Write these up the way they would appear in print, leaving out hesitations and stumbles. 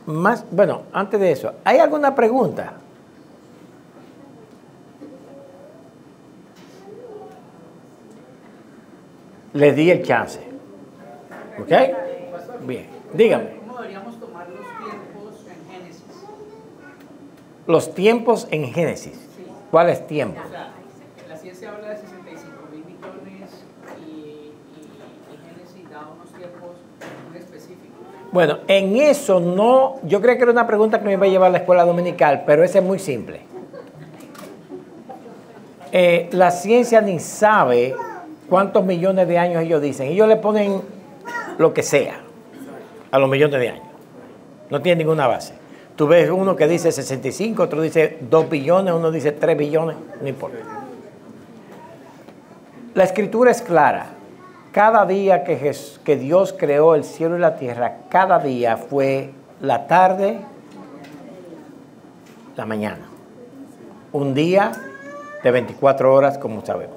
más, bueno, antes de eso, ¿hay alguna pregunta? Les di el chance. ¿Ok? Bien, dígame. ¿Cómo deberíamos tomar los tiempos en Génesis? Los tiempos en Génesis. Sí. ¿Cuáles tiempos? O sea, la ciencia habla de 65.000 millones y Génesis da unos tiempos muy específicos. Bueno, en eso no, yo creo que era una pregunta que me iba a llevar a la escuela dominical, pero esa es muy simple. La ciencia ni sabe cuántos millones de años ellos dicen. Ellos le ponen lo que sea a los millones de años. No tiene ninguna base. Tú ves uno que dice 65, otro dice 2 billones, uno dice 3 billones, no importa. La escritura es clara. Cada día que Dios creó el cielo y la tierra, cada día fue la tarde, la mañana. Un día de 24 horas, como sabemos.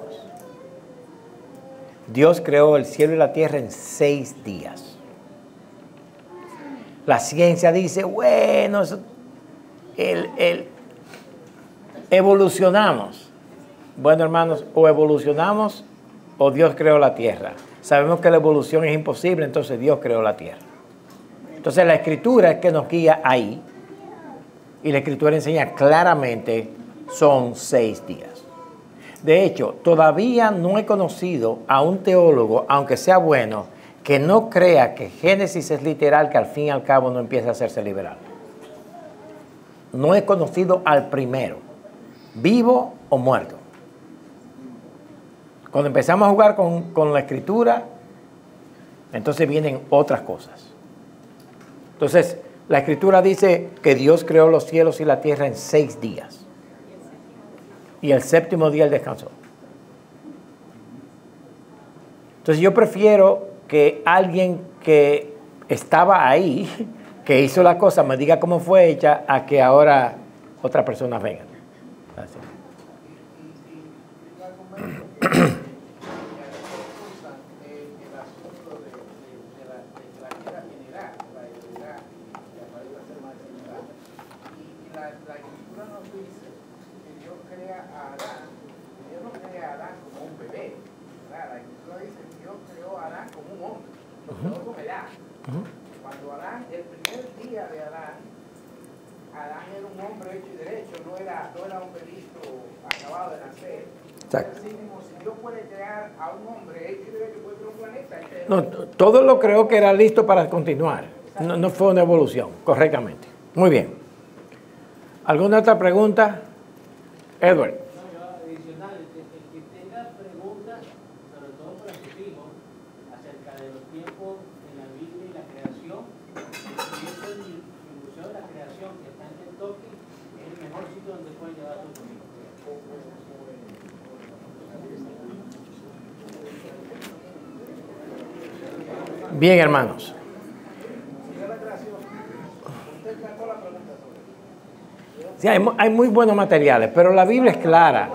Dios creó el cielo y la tierra en 6 días. La ciencia dice, bueno, evolucionamos. Bueno, hermanos, o evolucionamos o Dios creó la tierra. Sabemos que la evolución es imposible, entonces Dios creó la tierra. Entonces la escritura es que nos guía ahí. Y la escritura enseña claramente, son 6 días. De hecho, todavía no he conocido a un teólogo, aunque sea bueno, que no crea que Génesis es literal, que al fin y al cabo no empieza a hacerse liberal. No he conocido al primero, vivo o muerto. Cuando empezamos a jugar con la escritura, entonces vienen otras cosas. Entonces, la escritura dice que Dios creó los cielos y la tierra en 6 días. Y el séptimo día Él descansó. Entonces yo prefiero que alguien que estaba ahí, que hizo la cosa, me diga cómo fue hecha, a que ahora otras personas vengan. Así. Cuando Adán, el primer día de Adán era un hombre hecho y derecho, no era un bebito acabado de nacer. Exacto. Así mismo, si Dios puede crear a un hombre hecho y derecho, puede crear un planeta. No, todo lo creo que era listo para continuar. No fue una evolución, correctamente. Muy bien. ¿Alguna otra pregunta? Edward. Adicional, el que tenga preguntas, sobre todo para sus hijos, acerca de los tiempos en la Biblia y la creación, el Museo de la Creación que está en Kentucky es el mejor sitio donde pueden llevar a sus hijos. Bien, hermanos. Sí, hay muy buenos materiales, pero la Biblia es clara.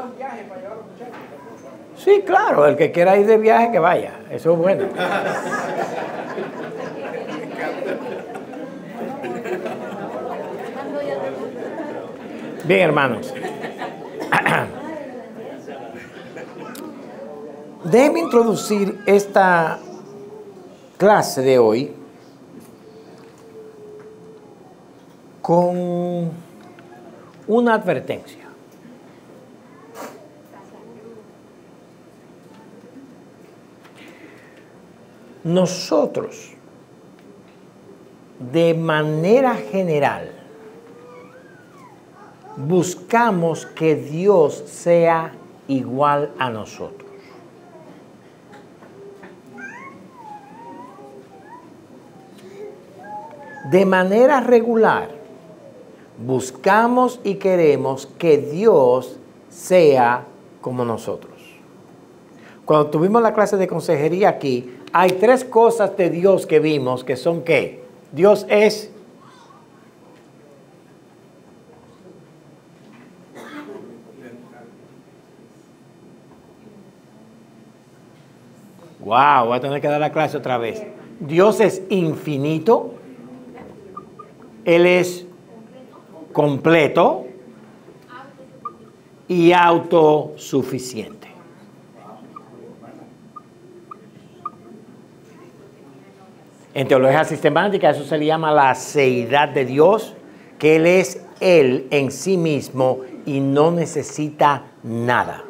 Sí, claro, el que quiera ir de viaje, que vaya. Eso es bueno. Bien, hermanos. Déjenme introducir esta clase de hoy con una advertencia. Nosotros, de manera general, buscamos que Dios sea igual a nosotros. De manera regular, buscamos y queremos que Dios sea como nosotros. Cuando tuvimos la clase de consejería aquí, hay 3 cosas de Dios que vimos que son ¿qué? Dios es wow, voy a tener que dar la clase otra vez. Dios es infinito. Él es completo y autosuficiente. En teología sistemática eso se le llama la aceidad de Dios, que Él es Él en sí mismo y no necesita nada.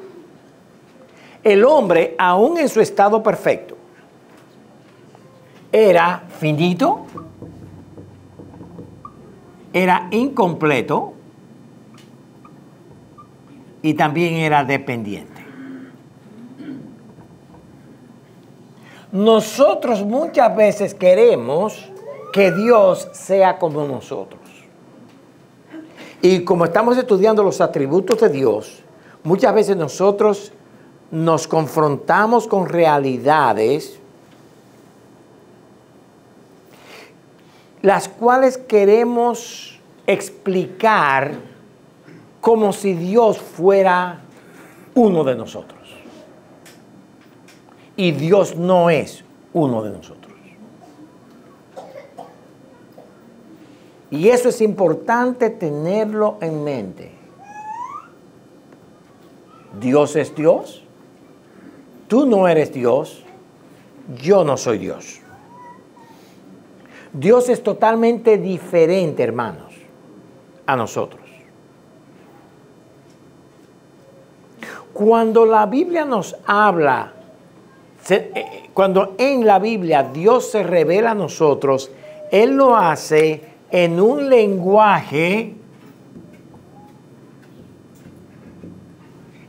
El hombre, aún en su estado perfecto, era finito, era incompleto y también era dependiente. Nosotros muchas veces queremos que Dios sea como nosotros. Y como estamos estudiando los atributos de Dios, muchas veces nosotros nos confrontamos con realidades las cuales queremos explicar como si Dios fuera uno de nosotros. Y Dios no es uno de nosotros. Y eso es importante tenerlo en mente. Dios es Dios. Tú no eres Dios. Yo no soy Dios. Dios es totalmente diferente, hermanos, a nosotros. Cuando la Biblia nos habla, cuando en la Biblia Dios se revela a nosotros, Él lo hace en un lenguaje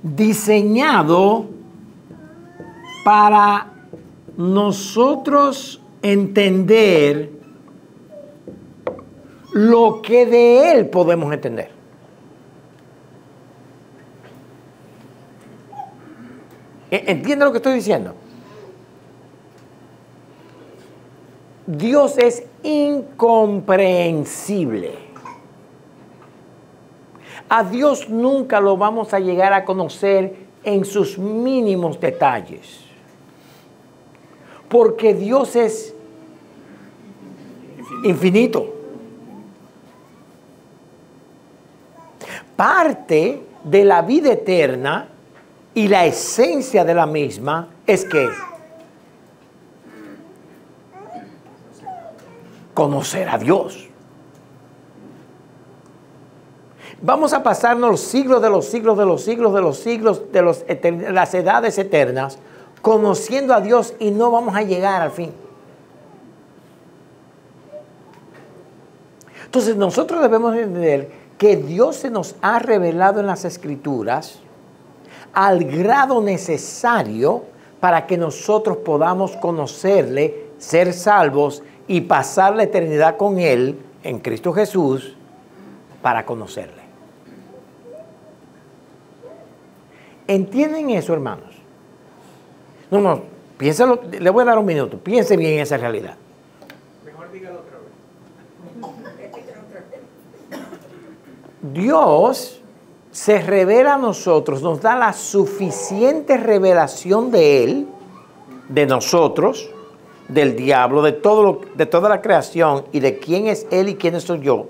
diseñado para nosotros entender lo que de Él podemos entender. ¿Entiende lo que estoy diciendo? Dios es incomprensible. A Dios nunca lo vamos a llegar a conocer en sus mínimos detalles. Porque Dios es infinito. Parte de la vida eterna y la esencia de la misma es que conocer a Dios. Vamos a pasarnos los siglos de los siglos de los siglos de los siglos de las edades eternas conociendo a Dios y no vamos a llegar al fin. Entonces nosotros debemos entender que Dios se nos ha revelado en las Escrituras al grado necesario para que nosotros podamos conocerle, ser salvos y pasar la eternidad con Él en Cristo Jesús para conocerle. ¿Entienden eso, hermanos? No, piénsalo, le voy a dar un minuto. Piense bien en esa realidad. Mejor dígalo otra vez. Dios se revela a nosotros, nos da la suficiente revelación de Él, de nosotros, del diablo, de toda la creación y de quién es Él y quién soy yo.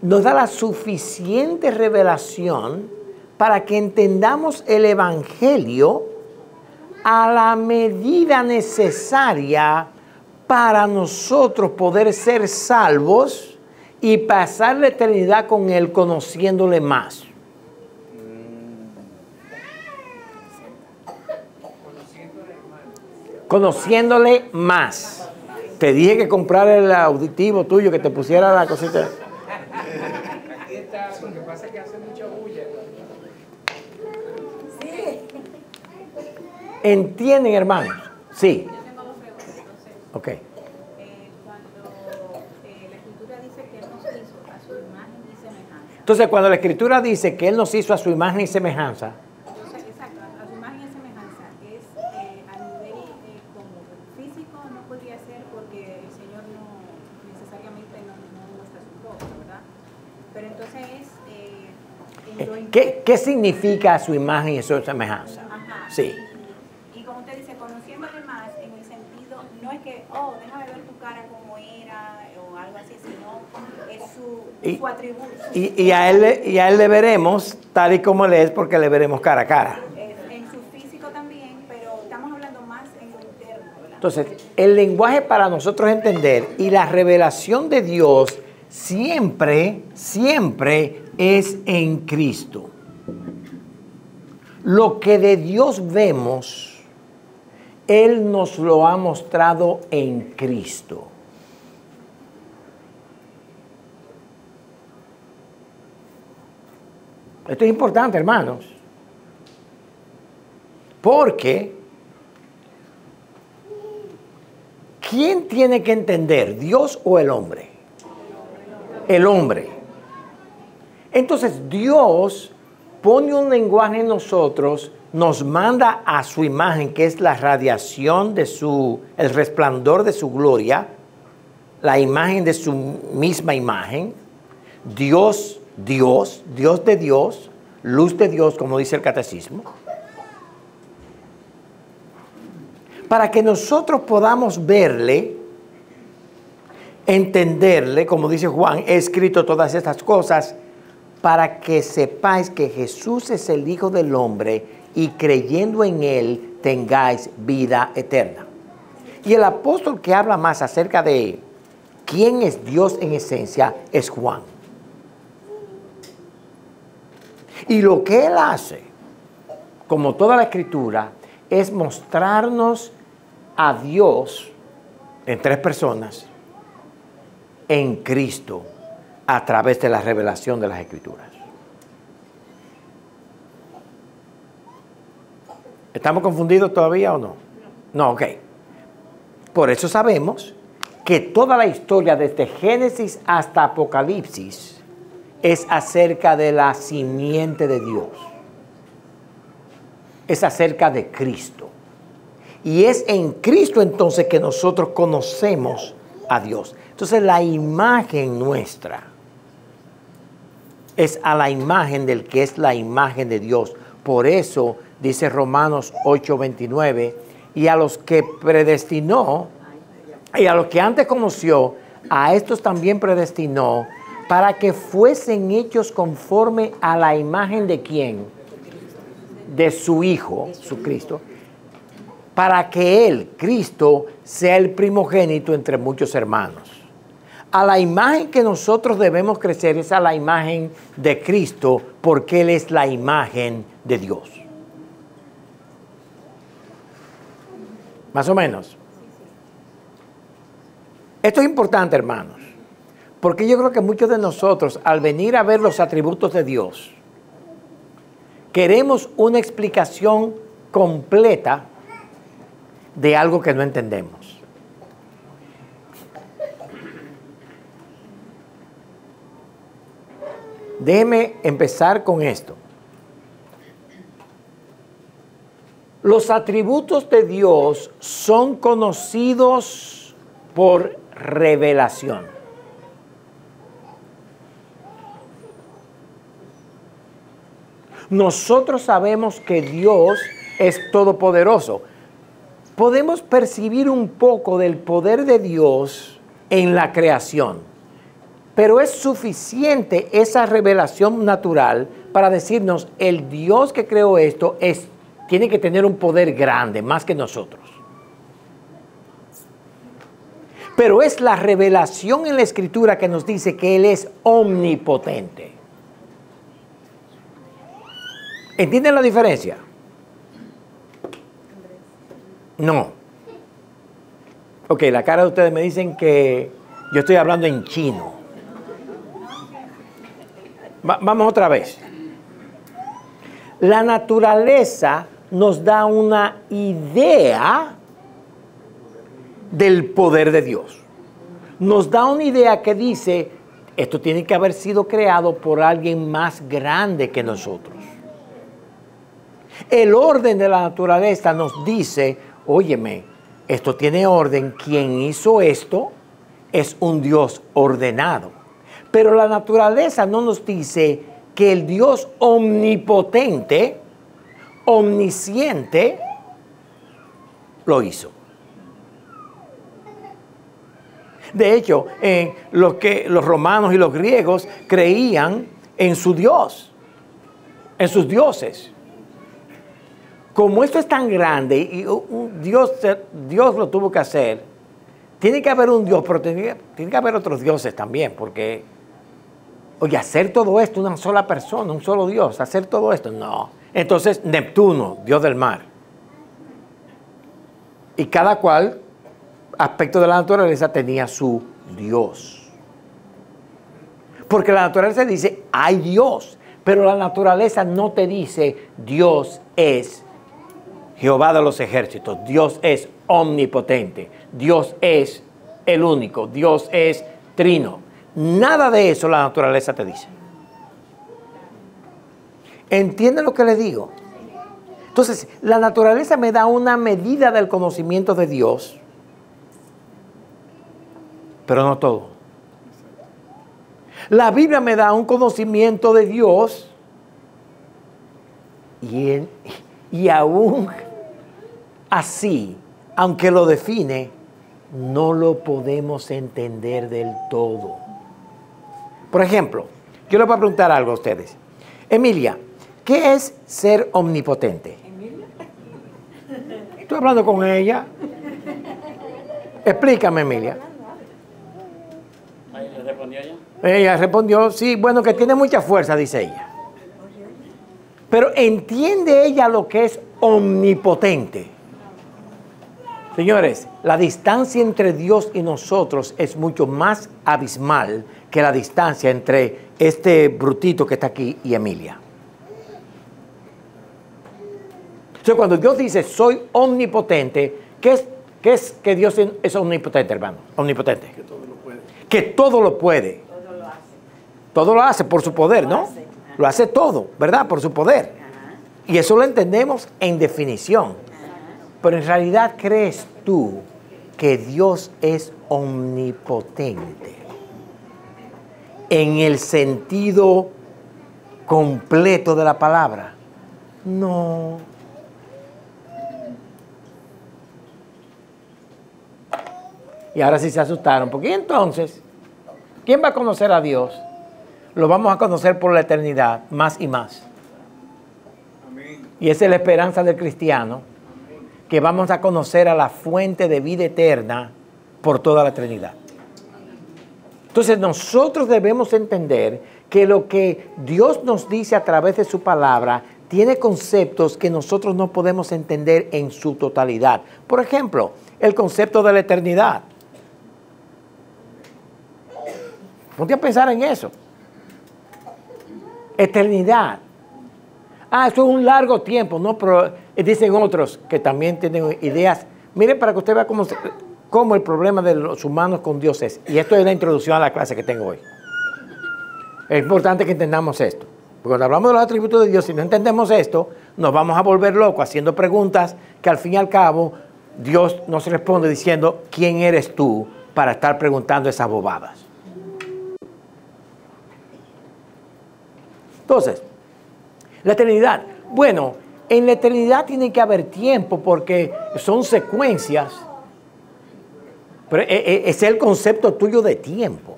Nos da la suficiente revelación para que entendamos el Evangelio a la medida necesaria para nosotros poder ser salvos y pasar la eternidad con Él conociéndole más. Conociéndole más. Te dije que comprar el auditivo tuyo, que te pusiera la cosita. Aquí está, lo que pasa es que hace mucha bulla. Sí. ¿Entienden, hermanos? Sí. Yo tengo dos preguntas. Entonces, Ok. cuando la Escritura dice que Él nos hizo a su imagen y semejanza. Entonces, cuando la Escritura dice que Él nos hizo a su imagen y semejanza, Entonces, exacto, a su imagen y semejanza es a nivel como físico, no podría ser porque el Señor no necesariamente no muestra su rostro, ¿verdad? Pero entonces es en lo ¿qué significa a su imagen y su semejanza? Ajá. Sí. Y como usted dice, conociéndole más en el sentido, no es que, oh, déjame ver tu cara como era o algo así, sino ¿no? Es Y- su atributo. Y a él le veremos tal y como él es, porque le veremos cara a cara. En su físico también, pero estamos hablando más en lo interno, ¿verdad? Entonces, el lenguaje para nosotros entender y la revelación de Dios siempre, siempre es en Cristo. Lo que de Dios vemos, Él nos lo ha mostrado en Cristo. Esto es importante, hermanos, porque ¿quién tiene que entender, Dios o el hombre? El hombre. Entonces Dios pone un lenguaje en nosotros, nos manda a su imagen, que es la radiación de el resplandor de su gloria, la imagen de su misma imagen, Dios de Dios, luz de Dios, como dice el catecismo, para que nosotros podamos verle, entenderle, como dice Juan, he escrito todas estas cosas para que sepáis que Jesús es el Hijo del Hombre y creyendo en Él tengáis vida eterna. Y el apóstol que habla más acerca de quién es Dios en esencia es Juan. Y lo que él hace, como toda la Escritura, es mostrarnos a Dios en tres personas, en Cristo, a través de la revelación de las Escrituras. ¿Estamos confundidos todavía o no? No, ok. Por eso sabemos que toda la historia desde Génesis hasta Apocalipsis es acerca de la simiente de Dios. Es acerca de Cristo. Y es en Cristo entonces que nosotros conocemos a Dios. Entonces la imagen nuestra es a la imagen del que es la imagen de Dios. Por eso dice Romanos 8:29, y a los que predestinó, y a los que antes conoció, a estos también predestinó, para que fuesen hechos conforme a la imagen de ¿quién? De su Hijo, su Cristo, para que Él, Cristo, sea el primogénito entre muchos hermanos. A la imagen que nosotros debemos crecer es a la imagen de Cristo, porque Él es la imagen de Dios. Más o menos. Esto es importante, hermanos. Porque yo creo que muchos de nosotros, al venir a ver los atributos de Dios, queremos una explicación completa de algo que no entendemos. Déjeme empezar con esto. Los atributos de Dios son conocidos por revelación. Nosotros sabemos que Dios es todopoderoso. Podemos percibir un poco del poder de Dios en la creación, pero es suficiente esa revelación natural para decirnos el Dios que creó esto tiene que tener un poder grande, más que nosotros. Pero es la revelación en la Escritura que nos dice que Él es omnipotente. ¿Entienden la diferencia? No. Ok, la cara de ustedes me dicen que yo estoy hablando en chino. Vamos otra vez. La naturaleza nos da una idea del poder de Dios. Nos da una idea que dice, esto tiene que haber sido creado por alguien más grande que nosotros. El orden de la naturaleza nos dice, óyeme, esto tiene orden, quien hizo esto es un Dios ordenado. Pero la naturaleza no nos dice que el Dios omnipotente, omnisciente, lo hizo. De hecho, los romanos y los griegos creían en su Dios, en sus dioses. Como esto es tan grande y Dios lo tuvo que hacer, tiene que haber un Dios, pero tiene que haber otros dioses también, porque, oye, hacer todo esto, una sola persona, un solo Dios, hacer todo esto, no. Entonces, Neptuno, Dios del mar. Y cada cual, aspecto de la naturaleza, tenía su Dios. Porque la naturaleza dice, hay Dios, pero la naturaleza no te dice, Dios es Jehová de los ejércitos, Dios es omnipotente, Dios es el único, Dios es trino. Nada de eso la naturaleza te dice. ¿Entienden lo que les digo? Entonces, la naturaleza me da una medida del conocimiento de Dios, pero no todo. La Biblia me da un conocimiento de Dios y aún así, aunque lo define, no lo podemos entender del todo. Por ejemplo, yo les voy a preguntar algo a ustedes. Emilia, ¿qué es ser omnipotente? Estoy hablando con ella. Explícame, Emilia. ¿Ahí le respondió ella? Ella respondió, sí, bueno, que tiene mucha fuerza, dice ella. Pero ¿entiende ella lo que es omnipotente? Señores, la distancia entre Dios y nosotros es mucho más abismal que la distancia entre este brutito que está aquí y Emilia. Entonces, cuando Dios dice, soy omnipotente, ¿qué es que Dios es omnipotente, hermano? Omnipotente. Que todo lo puede. Que todo lo puede. Todo lo hace. Todo lo hace por su poder, ¿no? Lo hace todo, ¿verdad? Por su poder. Y eso lo entendemos en definición. Pero en realidad, ¿crees tú que Dios es omnipotente? En el sentido completo de la palabra. No. Y ahora sí se asustaron. Porque entonces, ¿quién va a conocer a Dios? Lo vamos a conocer por la eternidad, más y más. Amén. Y esa es la esperanza del cristiano, que vamos a conocer a la fuente de vida eterna por toda la eternidad. Entonces nosotros debemos entender que lo que Dios nos dice a través de su palabra tiene conceptos que nosotros no podemos entender en su totalidad. Por ejemplo, el concepto de la eternidad. Ponte a pensar en eso. Eternidad. Eso es un largo tiempo, ¿no? Pero dicen otros que también tienen ideas. Mire, para que usted vea cómo el problema de los humanos con Dios es. Y esto es la introducción a la clase que tengo hoy. Es importante que entendamos esto. Porque cuando hablamos de los atributos de Dios, si no entendemos esto, nos vamos a volver locos haciendo preguntas que al fin y al cabo Dios nos responde diciendo, ¿quién eres tú para estar preguntando esas bobadas? Entonces, la eternidad. Bueno, en la eternidad tiene que haber tiempo porque son secuencias. Pero es el concepto tuyo de tiempo.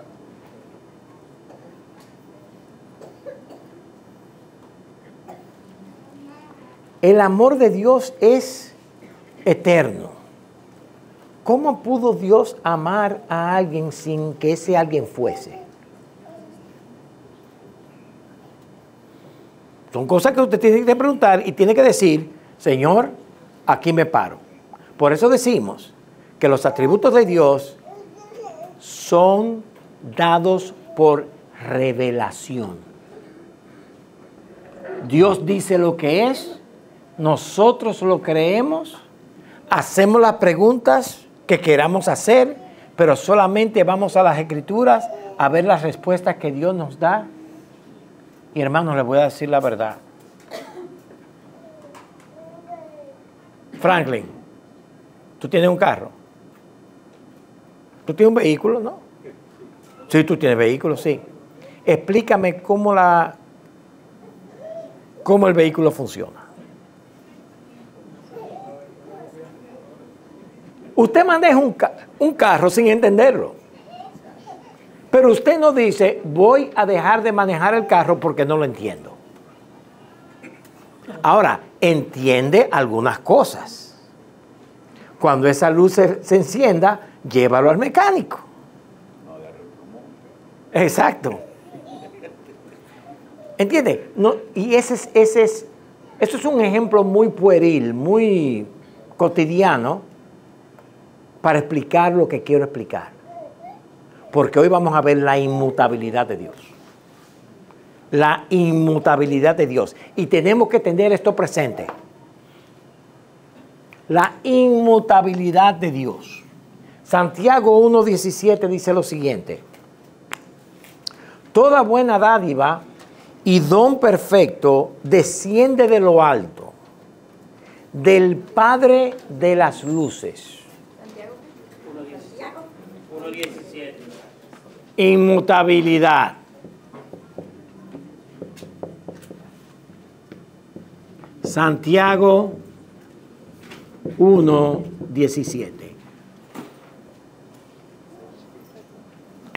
El amor de Dios es eterno. ¿Cómo pudo Dios amar a alguien sin que ese alguien fuese? Son cosas que usted tiene que preguntar y tiene que decir, Señor, aquí me paro. Por eso decimos que los atributos de Dios son dados por revelación. Dios dice lo que es, nosotros lo creemos, hacemos las preguntas que queramos hacer, pero solamente vamos a las Escrituras a ver las respuestas que Dios nos da. Y hermanos, les voy a decir la verdad. Franklin, tú tienes un carro. Tú tienes un vehículo, ¿no? Sí, tú tienes vehículo, sí. Explícame cómo el vehículo funciona. Usted maneja un carro sin entenderlo. Pero usted no dice, voy a dejar de manejar el carro porque no lo entiendo. Ahora, entiende algunas cosas. Cuando esa luz se encienda, llévalo al mecánico. Exacto. ¿Entiende? No, y eso es un ejemplo muy pueril, muy cotidiano para explicar lo que quiero explicar. Porque hoy vamos a ver la inmutabilidad de Dios. La inmutabilidad de Dios. Y tenemos que tener esto presente. La inmutabilidad de Dios. Santiago 1:17 dice lo siguiente. Toda buena dádiva y don perfecto desciende de lo alto, del Padre de las luces. 1:17. Inmutabilidad. Santiago 1:17.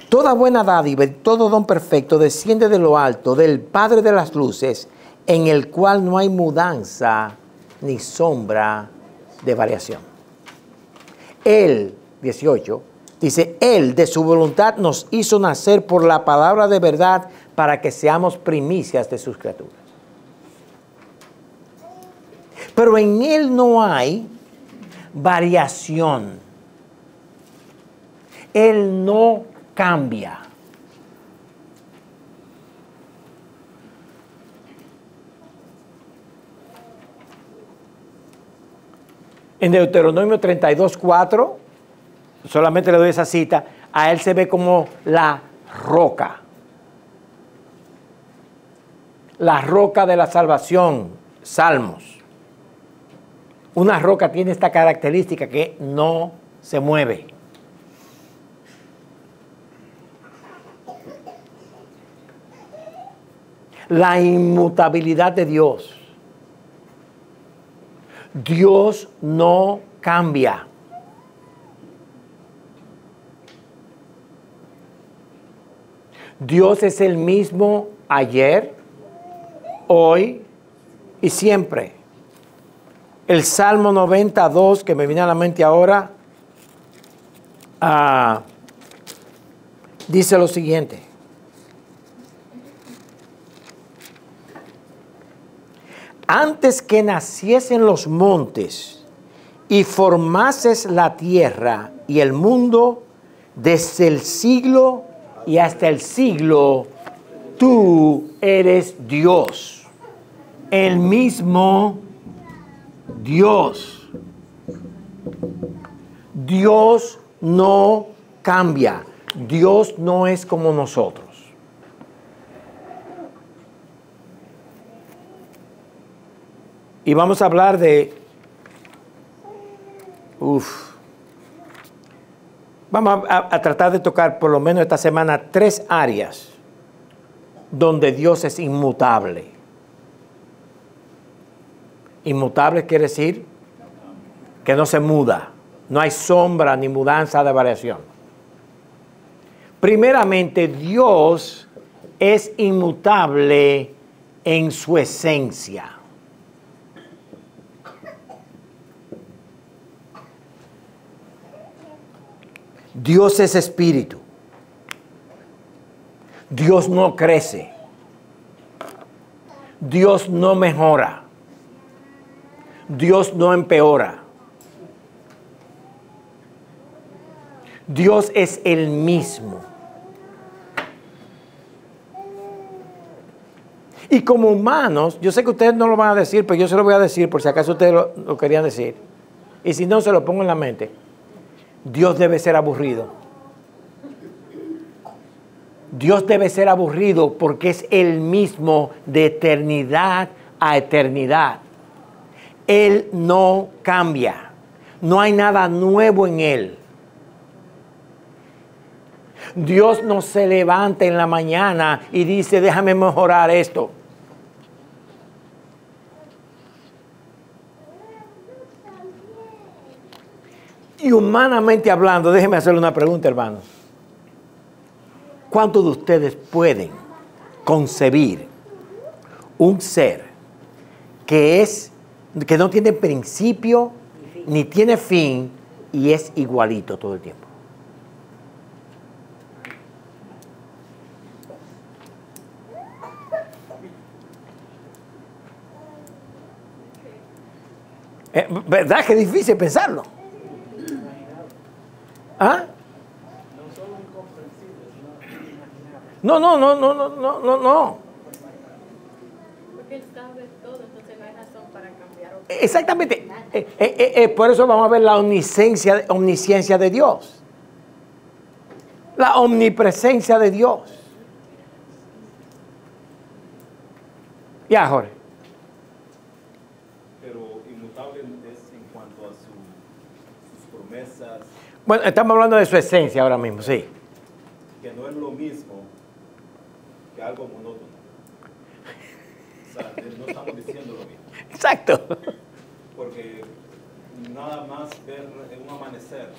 Toda buena dádiva y todo don perfecto desciende de lo alto, del Padre de las luces, en el cual no hay mudanza ni sombra de variación. Él, 18, dice, Él de su voluntad nos hizo nacer por la palabra de verdad para que seamos primicias de sus criaturas. Pero en Él no hay variación. Él no cambia. En Deuteronomio 32:4, solamente le doy esa cita, a Él se ve como la roca. La roca de la salvación, Salmos. Una roca tiene esta característica que no se mueve. La inmutabilidad de Dios. Dios no cambia. Dios es el mismo ayer, hoy y siempre. El Salmo 92, que me viene a la mente ahora, dice lo siguiente. Antes que naciesen los montes y formases la tierra y el mundo, desde el siglo y hasta el siglo, tú eres Dios, el mismo Dios. Dios no cambia. Dios no es como nosotros. Y vamos a hablar de... Vamos a tratar de tocar por lo menos esta semana 3 áreas donde Dios es inmutable. Inmutable quiere decir que no se muda. No hay sombra ni mudanza de variación. Primeramente, Dios es inmutable en su esencia. Dios es espíritu. Dios no crece. Dios no mejora. Dios no empeora. Dios es el mismo. Y como humanos, yo sé que ustedes no lo van a decir, pero yo se lo voy a decir por si acaso ustedes lo querían decir. Y si no, se lo pongo en la mente. Dios debe ser aburrido. Dios debe ser aburrido porque es el mismo de eternidad a eternidad. Él no cambia. No hay nada nuevo en Él. Dios no se levanta en la mañana y dice, déjame mejorar esto. Y humanamente hablando, déjeme hacerle una pregunta, hermanos. ¿Cuántos de ustedes pueden concebir un ser que no tiene principio ni tiene fin y es igualito todo el tiempo? ¿Verdad que es difícil pensarlo? ¿Ah? No. Porque él sabe todo, entonces no hay razón para cambiar. Exactamente. Por eso vamos a ver la omnisciencia de Dios. La omnipresencia de Dios. Ya, Jorge. Pero inmutable es en cuanto a sus promesas. Bueno, estamos hablando de su esencia ahora mismo, sí. Que no es lo mismo que algo monótono. O sea, no estamos diciendo lo mismo. Exacto. Porque nada más ver un amanecer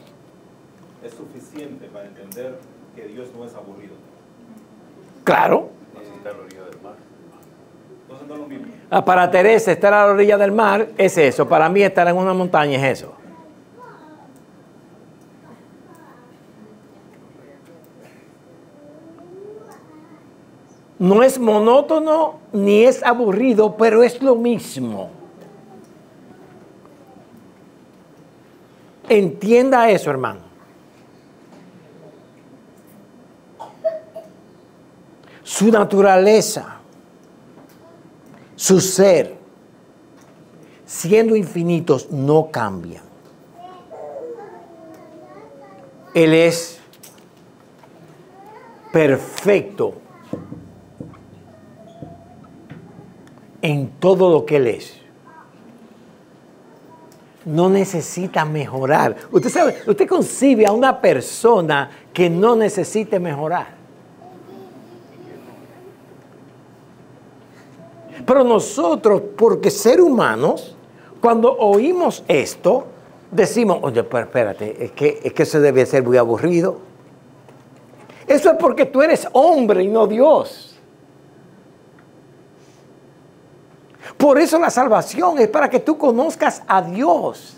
es suficiente para entender que Dios no es aburrido. Claro. Estar a la orilla del mar. Entonces no es lo mismo. Para Teresa, estar a la orilla del mar es eso. Para mí, estar en una montaña es eso. No es monótono ni es aburrido, pero es lo mismo. Entienda eso, hermano. Su naturaleza, su ser, siendo infinitos, no cambian. Él es perfecto en todo lo que Él es. No necesita mejorar. Usted sabe, usted concibe a una persona que no necesite mejorar. Pero nosotros, porque ser humanos, cuando oímos esto, decimos, oye, pero espérate, es que eso debe ser muy aburrido. Eso es porque tú eres hombre y no Dios. Por eso la salvación es para que tú conozcas a Dios.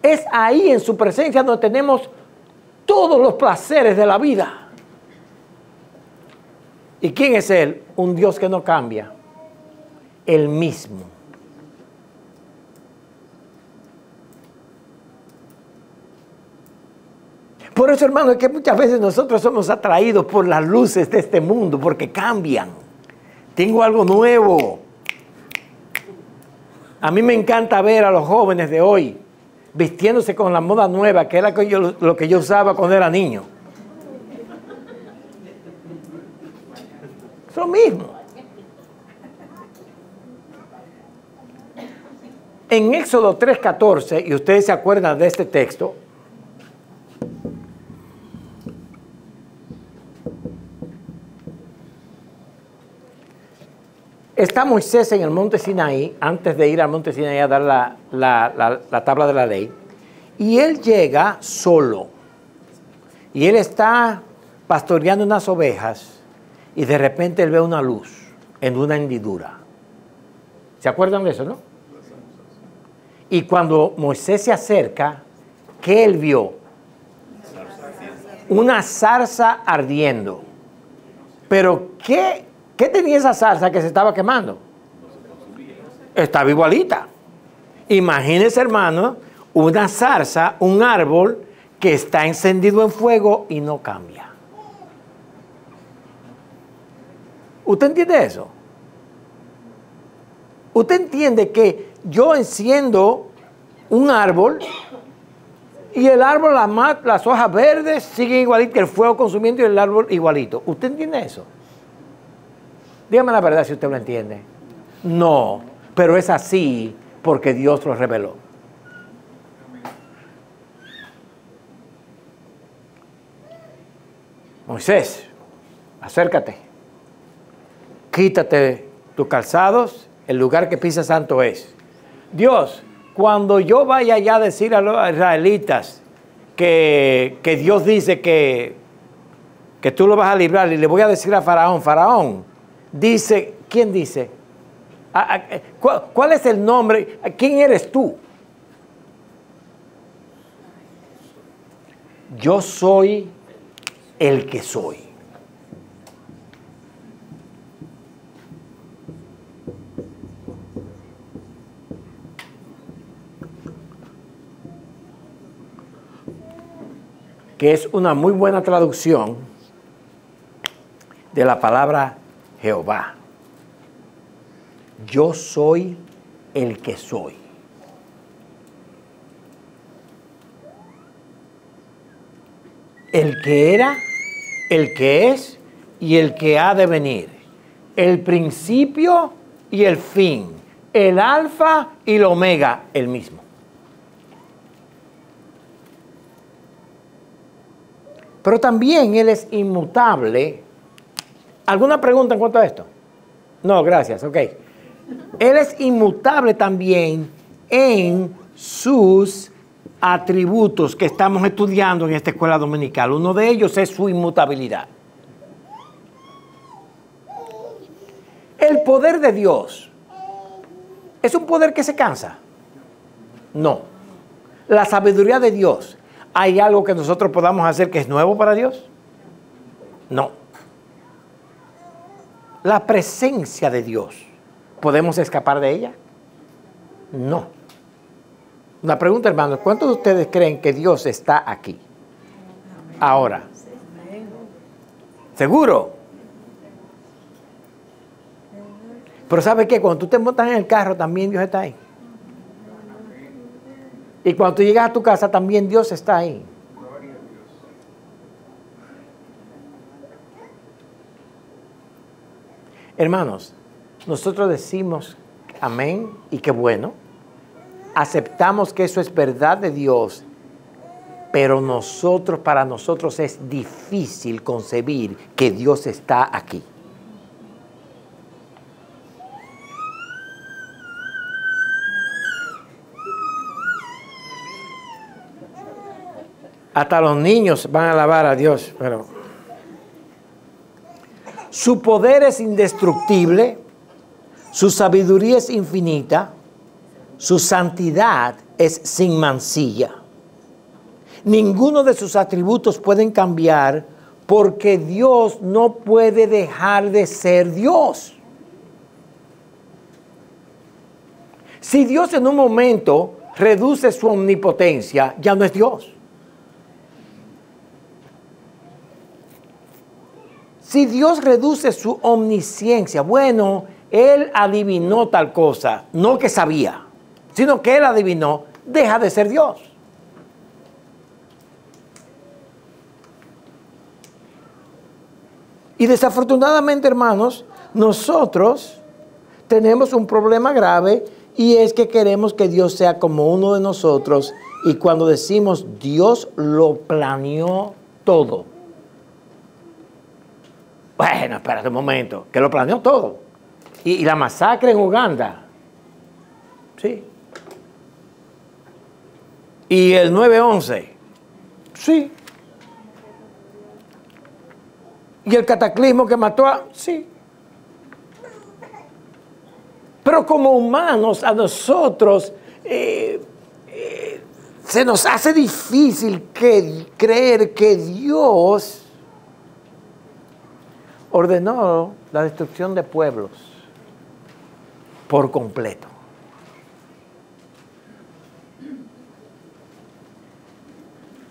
Es ahí en su presencia donde tenemos todos los placeres de la vida. ¿Y quién es Él? Un Dios que no cambia. Él mismo. Por eso, hermano, es que muchas veces nosotros somos atraídos por las luces de este mundo, porque cambian. Tengo algo nuevo. A mí me encanta ver a los jóvenes de hoy vistiéndose con la moda nueva, que era lo que yo usaba cuando era niño. Es lo mismo. En Éxodo 3:14, y ustedes se acuerdan de este texto, está Moisés en el monte Sinaí, antes de ir al monte Sinaí a dar la tabla de la ley, y él llega solo, y él está pastoreando unas ovejas, y de repente él ve una luz en una hendidura. ¿Se acuerdan de eso, no? Y cuando Moisés se acerca, ¿qué él vio? Una zarza ardiendo. Pero ¿qué tenía esa zarza que se estaba quemando? Estaba igualita. Imagínense, hermano, una zarza, un árbol que está encendido en fuego y no cambia. ¿Usted entiende eso? ¿Usted entiende que yo enciendo un árbol y el árbol, las hojas verdes siguen igualitas, el fuego consumiendo y el árbol igualito? ¿Usted entiende eso? Dígame la verdad si usted lo entiende. No, pero es así porque Dios lo reveló. Moisés, acércate. Quítate tus calzados, el lugar que pisa santo es. Dios, cuando yo vaya allá a decir a los israelitas que Dios dice que tú lo vas a librar, y le voy a decir a Faraón, Faraón dice, ¿quién dice? ¿Cuál es el nombre? ¿Quién eres tú? Yo soy el que soy. Que es una muy buena traducción de la palabra Jehová. Yo soy el que soy. El que era, el que es y el que ha de venir. El principio y el fin. El alfa y el omega, el mismo. Pero también Él es inmutable. ¿Alguna pregunta en cuanto a esto? No, gracias, ok. Él es inmutable también en sus atributos que estamos estudiando en esta escuela dominical. Uno de ellos es su inmutabilidad. El poder de Dios, ¿es un poder que se cansa? No. La sabiduría de Dios, ¿hay algo que nosotros podamos hacer que es nuevo para Dios? No. La presencia de Dios, ¿podemos escapar de ella? No. Una pregunta, hermanos, ¿cuántos de ustedes creen que Dios está aquí? Ahora. ¿Seguro? Pero ¿sabe qué? Cuando tú te montas en el carro, también Dios está ahí. Y cuando tú llegas a tu casa, también Dios está ahí. Hermanos, nosotros decimos amén y qué bueno. Aceptamos que eso es verdad de Dios, pero para nosotros es difícil concebir que Dios está aquí. Hasta los niños van a alabar a Dios, pero su poder es indestructible, su sabiduría es infinita, su santidad es sin mancilla. Ninguno de sus atributos pueden cambiar porque Dios no puede dejar de ser Dios. Si Dios en un momento reduce su omnipotencia, ya no es Dios. Si Dios reduce su omnisciencia, bueno, Él adivinó tal cosa, no que sabía, sino que Él adivinó, deja de ser Dios. Y desafortunadamente, hermanos, nosotros tenemos un problema grave y es que queremos que Dios sea como uno de nosotros y cuando decimos Dios lo planeó todo. Bueno, espérate un momento, que lo planeó todo. Y la masacre en Uganda. Sí. Y el 9/11. Sí. Y el cataclismo que mató a... Sí. Pero como humanos, a nosotros se nos hace difícil creer que Dios ordenó la destrucción de pueblos por completo.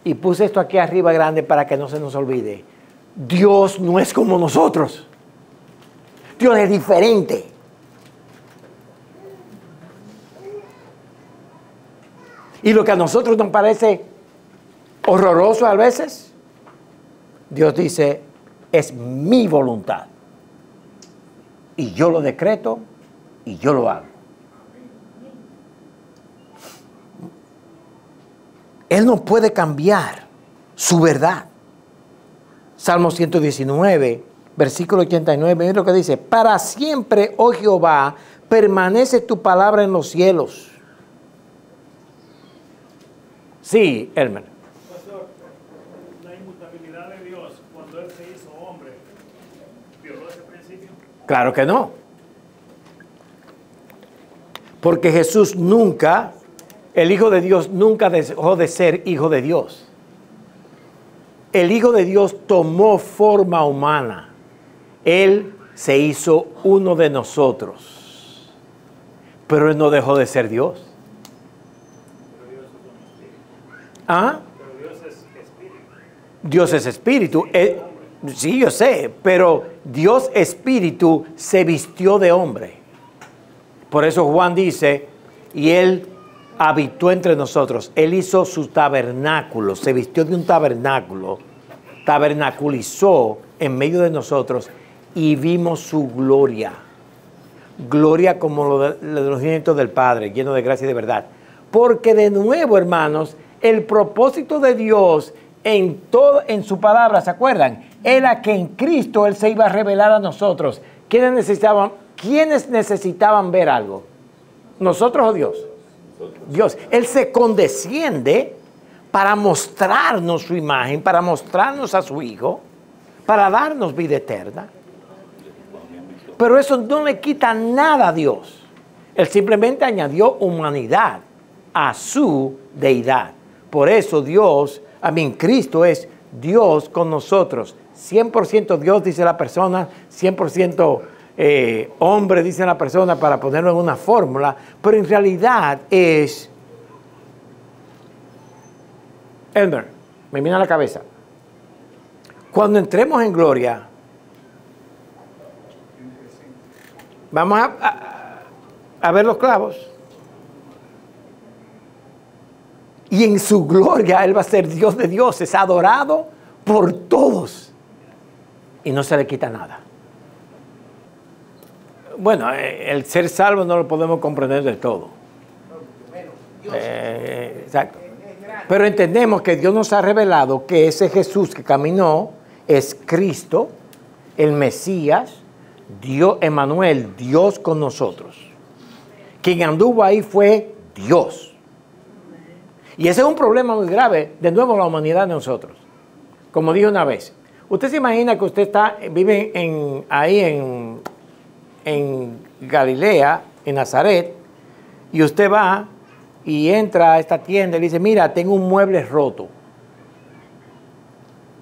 Y puse esto aquí arriba grande para que no se nos olvide. Dios no es como nosotros. Dios es diferente. Y lo que a nosotros nos parece horroroso a veces, Dios dice, es mi voluntad. Y yo lo decreto y yo lo hago. Él no puede cambiar su verdad. Salmo 119, versículo 89, mira lo que dice. Para siempre, oh Jehová, permanece tu palabra en los cielos. Sí, Elmer. Pastor, la inmutabilidad de Dios cuando Él se hizo hombre, ¿violó ese principio? Claro que no. Porque Jesús nunca, el Hijo de Dios nunca dejó de ser Hijo de Dios. El Hijo de Dios tomó forma humana. Él se hizo uno de nosotros. Pero Él no dejó de ser Dios. ¿Ah? Pero Dios es espíritu. Dios es espíritu. Sí, yo sé, pero Dios espíritu se vistió de hombre. Por eso Juan dice, y Él habitó entre nosotros. Él hizo su tabernáculo, se vistió de un tabernáculo, tabernaculizó en medio de nosotros y vimos su gloria. Gloria como lo de los nietos del Padre, lleno de gracia y de verdad. Porque de nuevo, hermanos, el propósito de Dios en su palabra, ¿se acuerdan? Era que en Cristo Él se iba a revelar a nosotros. ¿Quiénes necesitaban ver algo? ¿Nosotros o Dios? Dios. Él se condesciende para mostrarnos su imagen, para mostrarnos a su Hijo, para darnos vida eterna. Pero eso no le quita nada a Dios. Él simplemente añadió humanidad a su deidad. Por eso Cristo es Dios con nosotros. 100% Dios, dice la persona, 100% hombre, dice la persona, para ponerlo en una fórmula, pero en realidad es... Elmer, me viene a la cabeza. Cuando entremos en gloria, vamos a ver los clavos. Y en su gloria Él va a ser Dios de dioses, adorado por todos. Y no se le quita nada. Bueno, el ser salvo no lo podemos comprender del todo. Exacto. Pero entendemos que Dios nos ha revelado que ese Jesús que caminó es Cristo, el Mesías, Dios, Emmanuel, Dios con nosotros. Quien anduvo ahí fue Dios. Y ese es un problema muy grave, de nuevo, la humanidad de nosotros. Como dije una vez, usted se imagina que usted vive ahí en Galilea, en Nazaret, y usted va y entra a esta tienda y le dice, mira, tengo un mueble roto.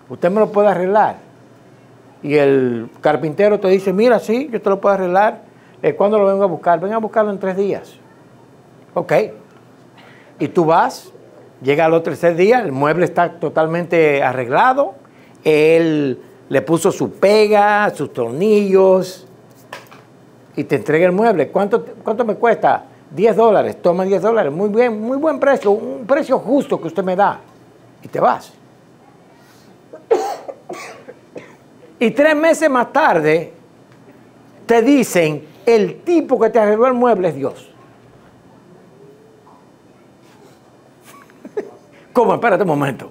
¿Usted me lo puede arreglar? Y el carpintero te dice, mira, sí, yo te lo puedo arreglar. ¿Cuándo lo vengo a buscar? Venga a buscarlo en 3 días. Ok. Y tú vas, llega al otro tercer día, el mueble está totalmente arreglado. Él le puso su pega, sus tornillos y te entrega el mueble. ¿Cuánto me cuesta? $10. Toma $10. Muy bien, muy buen precio, un precio justo que usted me da. Y te vas. Y 3 meses más tarde te dicen, el tipo que te arregló el mueble es Dios. ¿Cómo? Espérate un momento.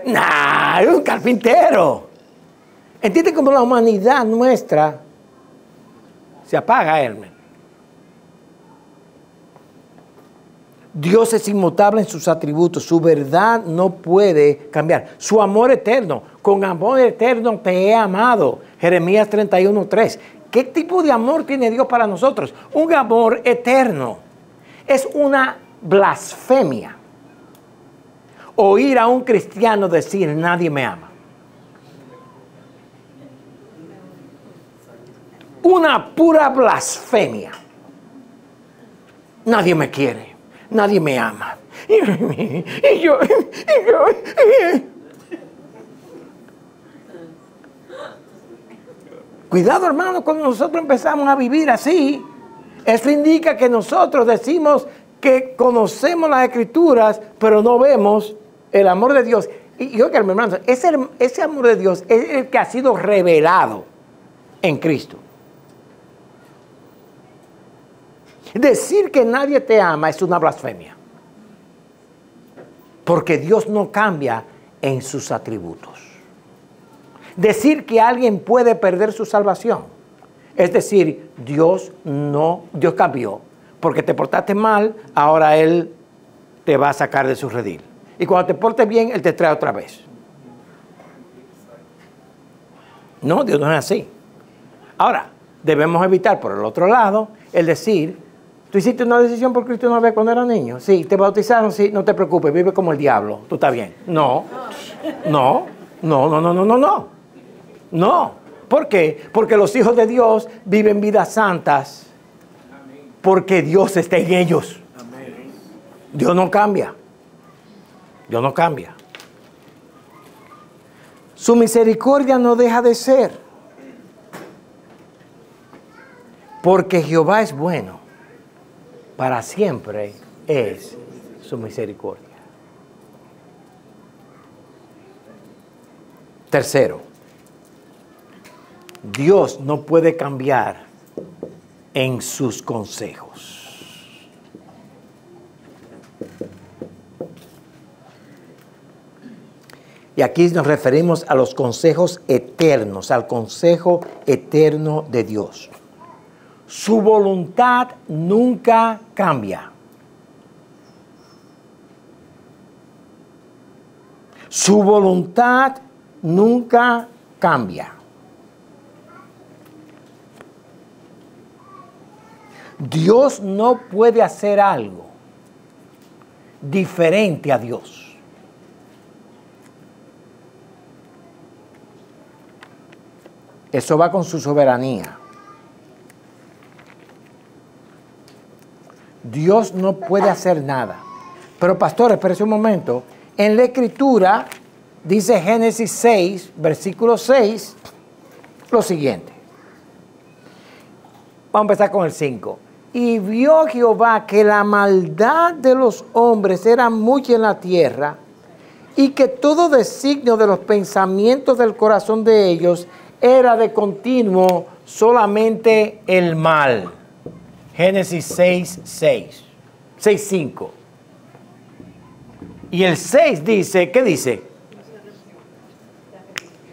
Nah, es un carpintero. ¿Entiendes cómo la humanidad nuestra se apaga, Hermes? Dios es inmutable en sus atributos, su verdad no puede cambiar. Su amor eterno, con amor eterno te he amado. Jeremías 31:3. ¿Qué tipo de amor tiene Dios para nosotros? Un amor eterno. Es una blasfemia oír a un cristiano decir, nadie me ama. Una pura blasfemia. Nadie me quiere. Nadie me ama. Y yo. Cuidado, hermano, cuando nosotros empezamos a vivir así, eso indica que nosotros decimos que conocemos las Escrituras, pero no vemos el amor de Dios. Y oigan, hermano, ese amor de Dios es el que ha sido revelado en Cristo. Decir que nadie te ama es una blasfemia. Porque Dios no cambia en sus atributos. Decir que alguien puede perder su salvación. Es decir, Dios cambió. Porque te portaste mal, ahora Él te va a sacar de su redil. Y cuando te portes bien, Él te trae otra vez. No, Dios no es así. Ahora, debemos evitar por el otro lado el decir, tú hiciste una decisión por Cristo una vez cuando era niño. Sí, te bautizaron, sí, no te preocupes, vive como el diablo, tú estás bien. No, no, no, no, no, no, no, no. No. ¿Por qué? Porque los hijos de Dios viven vidas santas porque Dios está en ellos. Dios no cambia. Dios no cambia. Su misericordia no deja de ser. Porque Jehová es bueno. Para siempre es su misericordia. Tercero, Dios no puede cambiar en sus consejos. Y aquí nos referimos a los consejos eternos, al consejo eterno de Dios. Su voluntad nunca cambia. Su voluntad nunca cambia. Dios no puede hacer algo diferente a Dios. Eso va con su soberanía. Dios no puede hacer nada. Pero pastor, espérese un momento. En la Escritura dice Génesis 6, versículo 6, lo siguiente. Vamos a empezar con el 5. Y vio Jehová que la maldad de los hombres era mucha en la tierra, y que todo designio de los pensamientos del corazón de ellos era de continuo solamente el mal. Génesis 6, 6. 6, 5. Y el 6 dice, ¿qué dice?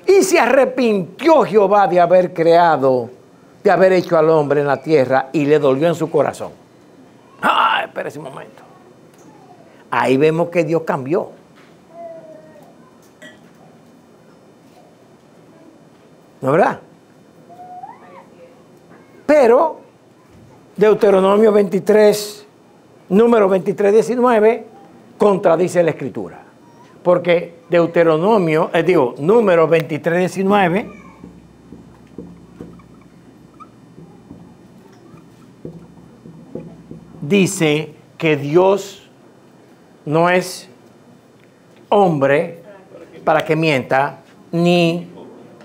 Y se arrepintió Jehová de haber creado, de haber hecho al hombre en la tierra, y le dolió en su corazón. ¡Ah! Espera un momento. Ahí vemos que Dios cambió. ¿No es verdad? Pero Deuteronomio 23, número 23, 19, contradice la Escritura. Porque Deuteronomio, número 23, 19, dice que Dios no es hombre para que mienta, ni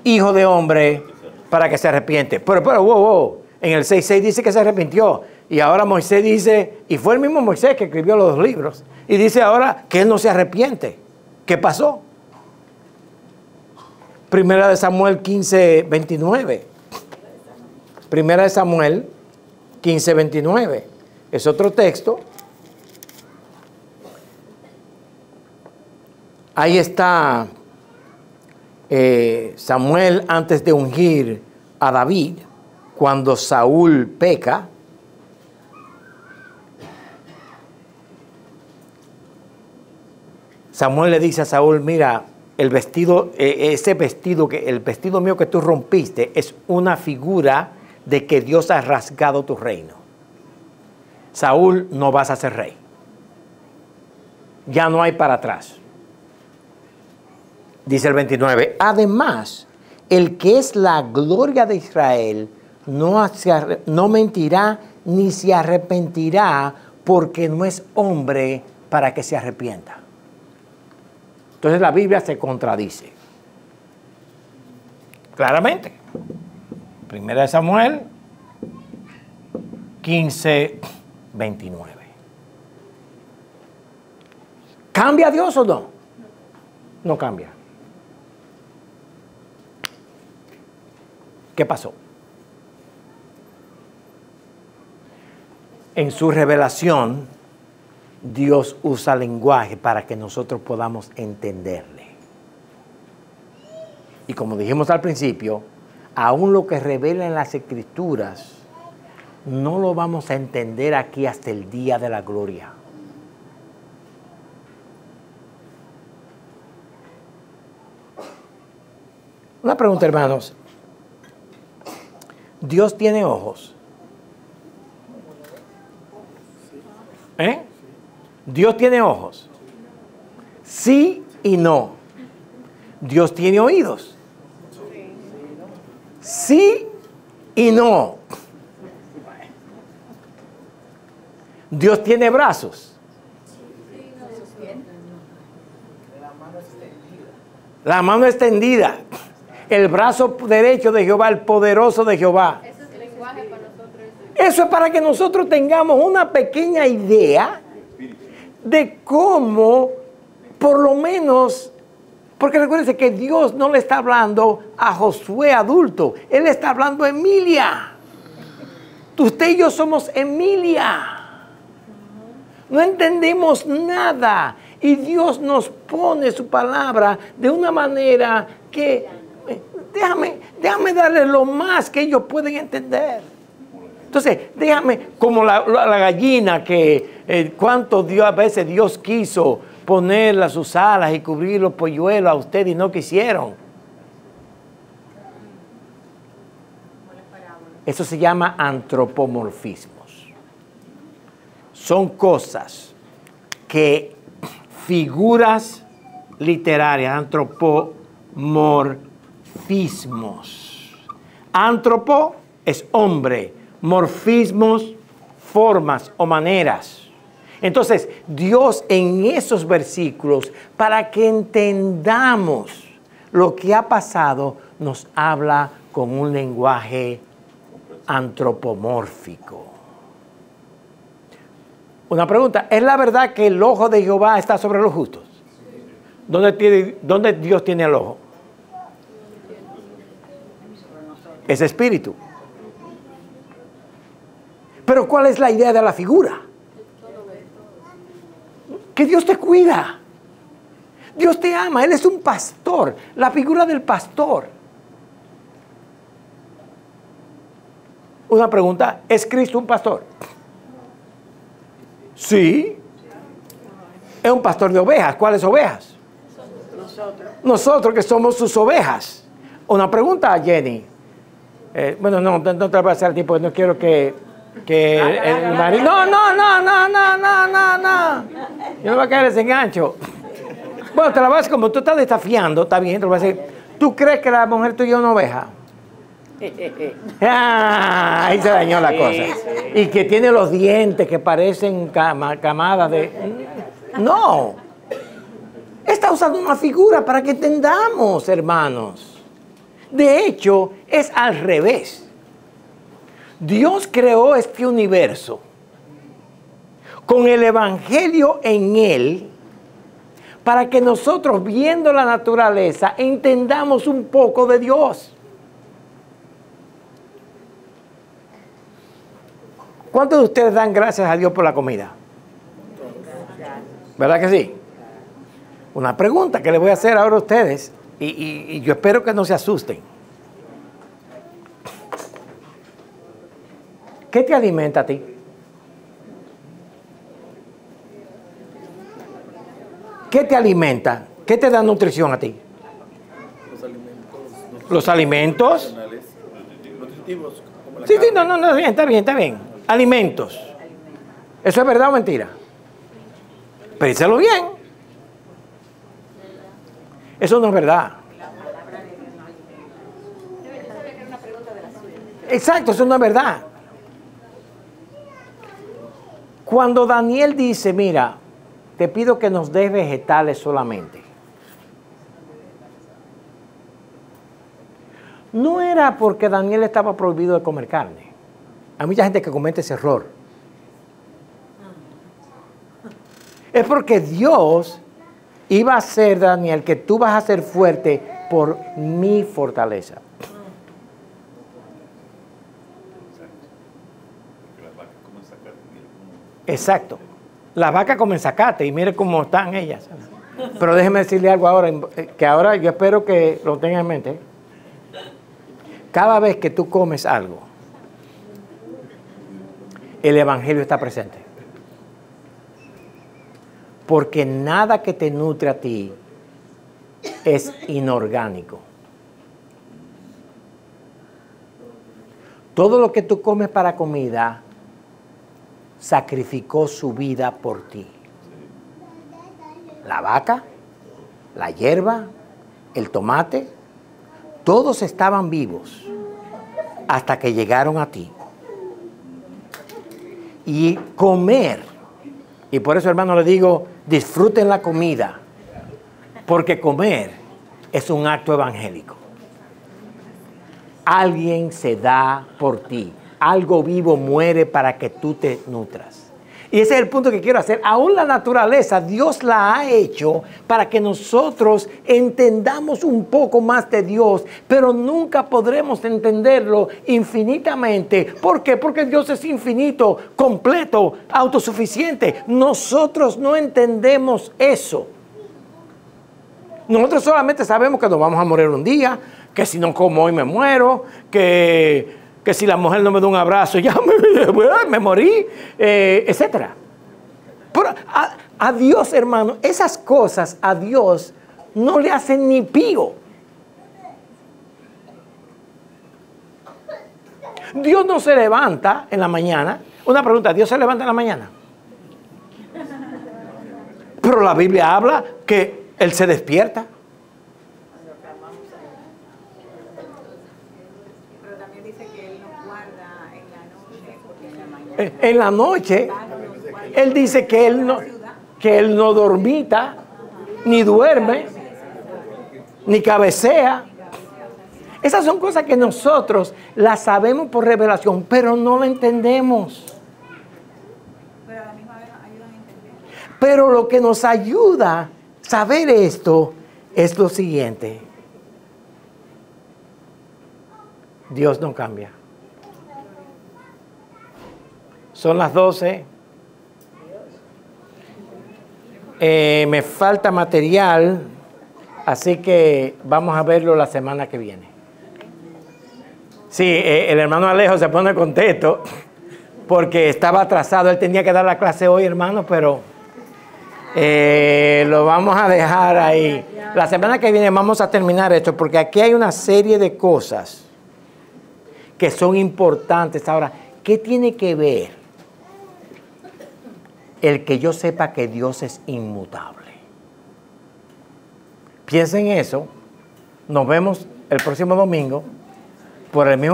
hijo de hombre para que se arrepiente. Pero, wow. En el 6.6 dice que se arrepintió. Y ahora Moisés dice, y fue el mismo Moisés que escribió los libros, y dice ahora que él no se arrepiente. ¿Qué pasó? Primera de Samuel 15, 29. Primera de Samuel 15, 29. Es otro texto. Ahí está Samuel antes de ungir a David, cuando Saúl peca. Samuel le dice a Saúl, mira, el vestido, el vestido mío que tú rompiste es una figura de que Dios ha rasgado tu reino. Saúl, no vas a ser rey. Ya no hay para atrás. Dice el 29, además, el que es la gloria de Israel no mentirá ni se arrepentirá, porque no es hombre para que se arrepienta. Entonces la Biblia se contradice. Claramente. Primera de Samuel 15, 29. ¿Cambia Dios o no? No cambia. ¿Qué pasó? En su revelación, Dios usa lenguaje para que nosotros podamos entenderle. Y como dijimos al principio, aún lo que revela en las Escrituras, no lo vamos a entender aquí hasta el día de la gloria. Una pregunta, hermanos. ¿Dios tiene ojos? ¿Eh? ¿Dios tiene ojos? Sí y no. ¿Dios tiene oídos? Sí y no. ¿Dios tiene brazos? La mano extendida. El brazo derecho de Jehová, el poderoso de Jehová. Eso es el lenguaje para nosotros. Eso es para que nosotros tengamos una pequeña idea de cómo, por lo menos, porque recuérdense que Dios no le está hablando a Josué adulto, Él está hablando a Emilia. Usted y yo somos Emilia. No entendemos nada y Dios nos pone su palabra de una manera que, déjame darle lo más que ellos pueden entender. Entonces, déjame, como la gallina que cuánto Dios, a veces Dios quiso ponerle sus alas y cubrir los polluelos a usted y no quisieron. Eso se llama antropomorfismos. Son cosas que figuras literarias, antropomorfismos. Antropo es hombre, morfismos, formas o maneras. Entonces, Dios en esos versículos, para que entendamos lo que ha pasado, nos habla con un lenguaje antropomórfico. Una pregunta, ¿es la verdad que el ojo de Jehová está sobre los justos? ¿Dónde Dios tiene el ojo? Es espíritu. Pero ¿cuál es la idea de la figura? Que Dios te cuida. Dios te ama. Él es un pastor. La figura del pastor. Una pregunta, ¿es Cristo un pastor? Sí. Es un pastor de ovejas. ¿Cuáles ovejas? Nosotros que somos sus ovejas. Una pregunta, Jenny. Bueno, no te la voy a hacer a ti porque no quiero que el marido... No. Yo no voy a caer ese engancho. Bueno, te la vas, como tú estás desafiando, está bien, te lo voy a decir. ¿Tú crees que la mujer tuya es una oveja? Ahí se dañó la cosa. Y que tiene los dientes que parecen camadas de... No. Está usando una figura para que entendamos, hermanos. De hecho, es al revés. Dios creó este universo con el Evangelio en él para que nosotros, viendo la naturaleza, entendamos un poco de Dios. ¿Cuántos de ustedes dan gracias a Dios por la comida? ¿Verdad que sí? Una pregunta que les voy a hacer ahora a ustedes, y yo espero que no se asusten. ¿Qué te alimenta a ti? ¿Qué te alimenta? ¿Qué te da nutrición a ti? Los alimentos. Nutritivos. Sí, no, está bien. Alimentos. ¿Eso es verdad o mentira? Pénselo bien. Eso no es verdad. Exacto, eso no es verdad. Cuando Daniel dice, mira, te pido que nos des vegetales solamente. No era porque Daniel estaba prohibido de comer carne. Hay mucha gente que comete ese error. Es porque Dios iba a hacer, Daniel, que tú vas a ser fuerte por mi fortaleza. Exacto. Las vacas comen zacate y mire cómo están ellas. Pero déjeme decirle algo ahora, que ahora yo espero que lo tengan en mente. Cada vez que tú comes algo, el Evangelio está presente. Porque nada que te nutre a ti es inorgánico. Todo lo que tú comes para comida, sacrificó su vida por ti. La vaca, la hierba, el tomate, todos estaban vivos hasta que llegaron a ti. Y comer, y por eso, hermano, le digo, disfruten la comida, porque comer es un acto evangélico. Alguien se da por ti. Algo vivo muere para que tú te nutras. Y ese es el punto que quiero hacer. Aún la naturaleza, Dios la ha hecho para que nosotros entendamos un poco más de Dios, pero nunca podremos entenderlo infinitamente. ¿Por qué? Porque Dios es infinito, completo, autosuficiente. Nosotros no entendemos eso. Nosotros solamente sabemos que nos vamos a morir un día, que si no como hoy me muero, que si la mujer no me da un abrazo ya me morí, etc. Pero a Dios, hermano, esas cosas a Dios no le hacen ni pío. Dios no se levanta en la mañana. Una pregunta, ¿Dios se levanta en la mañana? Pero la Biblia habla que Él se despierta. En la noche, Él dice que Él no dormita, ni duerme, ni cabecea. Esas son cosas que nosotros las sabemos por revelación, pero no la entendemos. Pero a la misma vez nos ayudan a entender. Pero lo que nos ayuda a saber esto es lo siguiente. Dios no cambia. Son las 12. Me falta material, así que vamos a verlo la semana que viene. Sí, el hermano Alejo se pone contento porque estaba atrasado. Él tenía que dar la clase hoy, hermano, pero lo vamos a dejar ahí. La semana que viene vamos a terminar esto porque aquí hay una serie de cosas que son importantes. Ahora, ¿qué tiene que ver el que yo sepa que Dios es inmutable? Piensen en eso. Nos vemos el próximo domingo por el mismo